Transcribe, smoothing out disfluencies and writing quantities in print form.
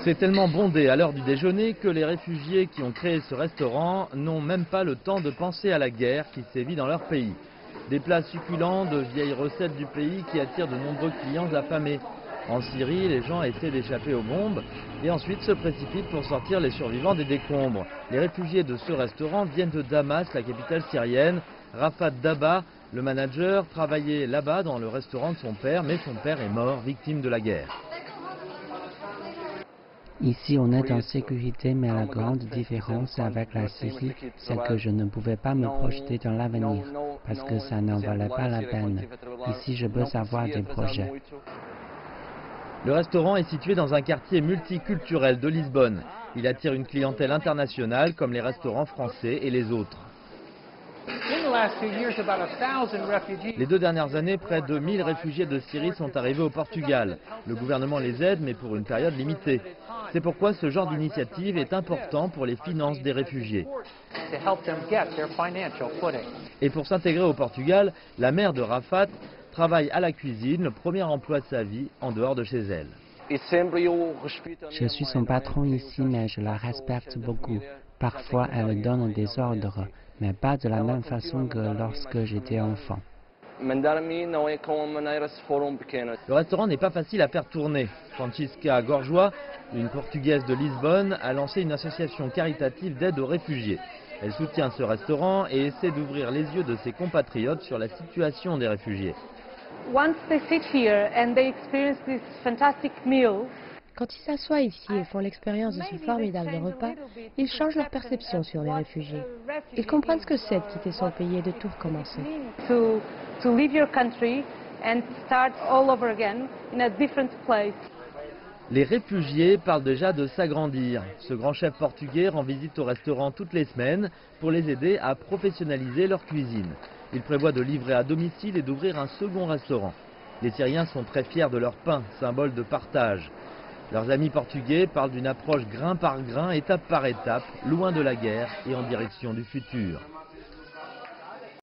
C'est tellement bondé à l'heure du déjeuner que les réfugiés qui ont créé ce restaurant n'ont même pas le temps de penser à la guerre qui sévit dans leur pays. Des plats succulents, de vieilles recettes du pays qui attirent de nombreux clients affamés. En Syrie, les gens essaient d'échapper aux bombes et ensuite se précipitent pour sortir les survivants des décombres. Les réfugiés de ce restaurant viennent de Damas, la capitale syrienne. Rafat Daba, le manager, travaillait là-bas dans le restaurant de son père, mais son père est mort, victime de la guerre. Ici, on est en sécurité, mais la grande différence avec la Syrie, c'est que je ne pouvais pas me projeter dans l'avenir, parce que ça n'en valait pas la peine. Ici, je peux avoir des projets. Le restaurant est situé dans un quartier multiculturel de Lisbonne. Il attire une clientèle internationale comme les restaurants français et les autres. Les 2 dernières années, près de 1000 réfugiés de Syrie sont arrivés au Portugal. Le gouvernement les aide, mais pour une période limitée. C'est pourquoi ce genre d'initiative est important pour les finances des réfugiés. Et pour s'intégrer au Portugal, la mère de Rafat travaille à la cuisine, le premier emploi de sa vie en dehors de chez elle. Je suis son patron ici, mais je la respecte beaucoup. Parfois, elle donne des ordres, mais pas de la même façon que lorsque j'étais enfant. Le restaurant n'est pas facile à faire tourner. Francisca Gorjoa, une Portugaise de Lisbonne, a lancé une association caritative d'aide aux réfugiés. Elle soutient ce restaurant et essaie d'ouvrir les yeux de ses compatriotes sur la situation des réfugiés. Quand ils s'assoient ici et font l'expérience de ce formidable repas, ils changent leur perception sur les réfugiés. Ils comprennent ce que c'est de quitter son pays et de tout recommencer. Les réfugiés parlent déjà de s'agrandir. Ce grand chef portugais rend visite au restaurant toutes les semaines pour les aider à professionnaliser leur cuisine. Il prévoit de livrer à domicile et d'ouvrir un second restaurant. Les Syriens sont très fiers de leur pain, symbole de partage. Leurs amis portugais parlent d'une approche grain par grain, étape par étape, loin de la guerre et en direction du futur.